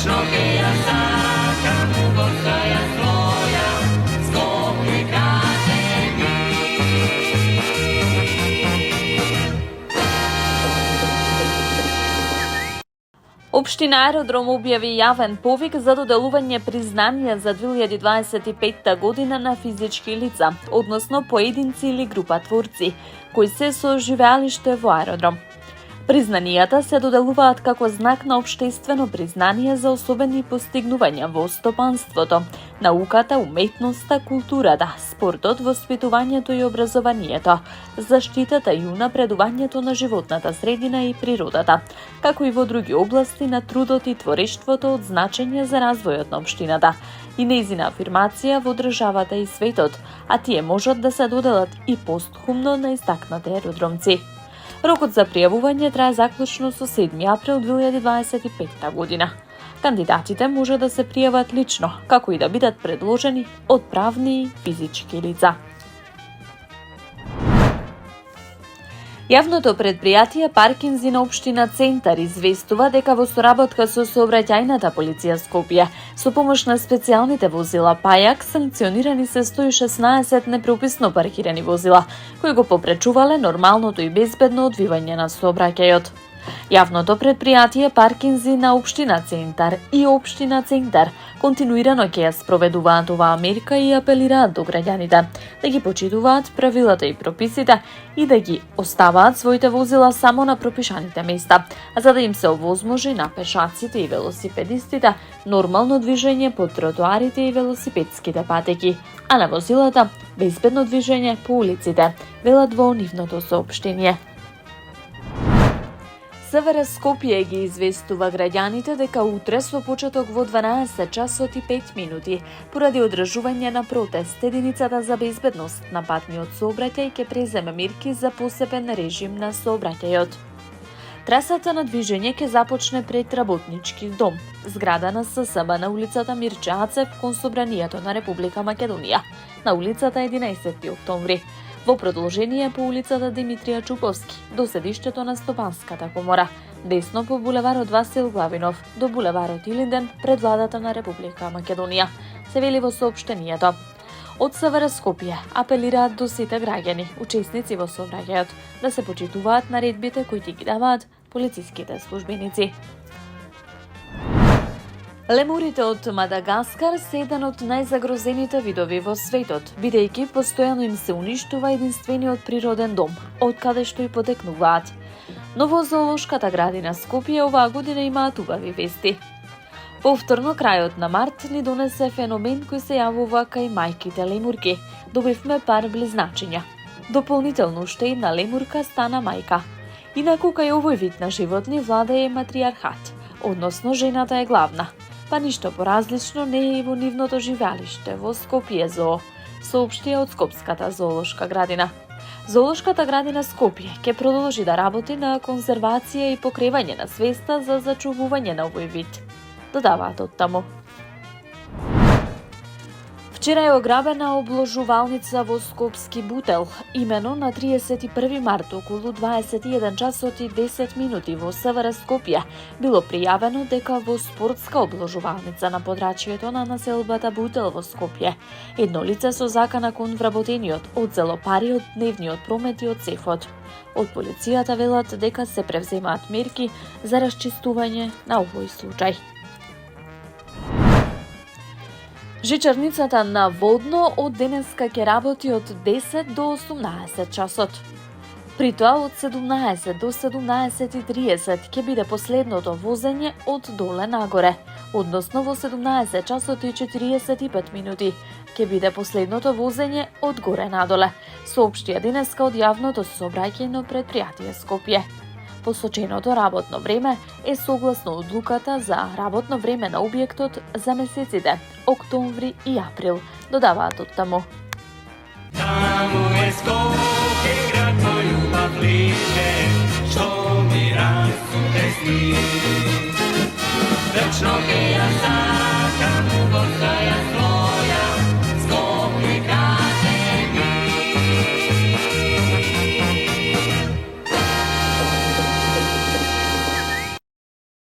Вечно ке ја сакам во своја своја, Скопје кажи ми. Општина Аеродром објави јавен повик за доделување признанија за 2025 година на физички лица, односно поединци или група творци, кои се со живеалиште во аеродром. Признанијата се доделуваат како знак на општествено признание за особени постигнувања во стопанството, науката, уметноста, културата, спортот, воспитувањето и образованието, заштитата и унапредувањето на животната средина и природата, како и во други области на трудот и творештвото од значење за развојот на општината и нејзина афирмација во државата и светот, а тие можат да се доделат и постхумно на истакнати аеродромци. Рокот за пријавување трае заклучно со 7 април 2025 година. Кандидатите може да се пријават лично, како и да бидат предложени од правни и физички лица. Јавното предпријатие Паркинзи на општина Центар известува дека во соработка со Сообраќајната полиција Скопје, со помош на специјалните возила Пајак, санкционирани се 116 непрописно паркирани возила, кои го попречувале нормалното и безбедно одвивање на сообраќајот. Јавното предпријатие Паркинзи на општина Центар и општина Центар континуирано ќе ја спроведуваат оваа мерка и апелираат до граѓаните да ги почитуваат правилата и прописите и да ги оставаат своите возила само на пропишаните места, за да им се овозможи на пешаците и велосипедистите нормално движење по тротоарите и велосипедските патеки, а на возилата безбедно движење по улиците, велат во нивното соопштение. СВР Скопје ги известува граѓаните дека утре со почеток во 12 часот и 5 минути, поради одржување на протест, единицата за безбедност на патниот сообраќај ќе преземе мерки за посебен режим на сообраќајот. Трасата на движење ќе започне пред Работнички дом, зграда на ССБ на улицата Мирче Ацев кон Собранието на Република Македонија, на улицата 11 октомври, во продолжение по улицата Димитрија Чуповски до седиштето на Стопанската комора, десно по булеварот Васил Главинов до булеварот Илинден пред владата на Република Македонија, се вели во соопштението. Од СВР Скопје апелираат до сите граѓани, учесници во сообраќајот, да се почитуваат наредбите кои ги даваат полициските службеници. Лемурите од Мадагаскар се еден од најзагрозените видови во светот, бидејќи постојано им се уништува единствениот природен дом, од каде што и потекнуваат. Но во зоолошката градина Скопје оваа година имаат убави вести. Повторно крајот на март ни донесе феномен кој се јавува кај мајките лемурки. Добивме пар близначиња. Дополнително уште една лемурка стана мајка. Инаку кај овој вид на животни владее матриархат, односно жената е главна. Па ништо поразлично не е и во нивното живеалиште во Скопје зоо, соопштија од Скопската зоолошка градина. Зоолошката градина Скопје ќе продолжи да работи на конзервација и покривање на свеста за зачувување на овој вид, додаваат од таму. Вчера е ограбена обложувалница во Скопски Бутел, имено на 31 март околу 21 часот и 10 минути во СВР Скопје било пријавено дека во спортска обложувалница на подрачјето на населбата Бутел во Скопје едно лице со закана кон вработениот одзело пари од дневниот промет и од сефот. Од полицијата велат дека се превземаат мерки за расчистување на овој случај. Жичарницата на Водно од денеска ќе работи од 10 до 18 часот. При тоа од 17 до 17:30 ќе биде последното возење од доле нагоре, односно во 17 часот и 45 минути ќе биде последното возење од горе надоле, соопштија денеска од јавното сообраќајно предпријатие Скопје. Посоченото работно време е согласно одлуката за работно време на објектот за месеците октомври и април, додаваат од таму. Таму е Скопје, град мој убав лише, што ми расте сни. Вечно ке ја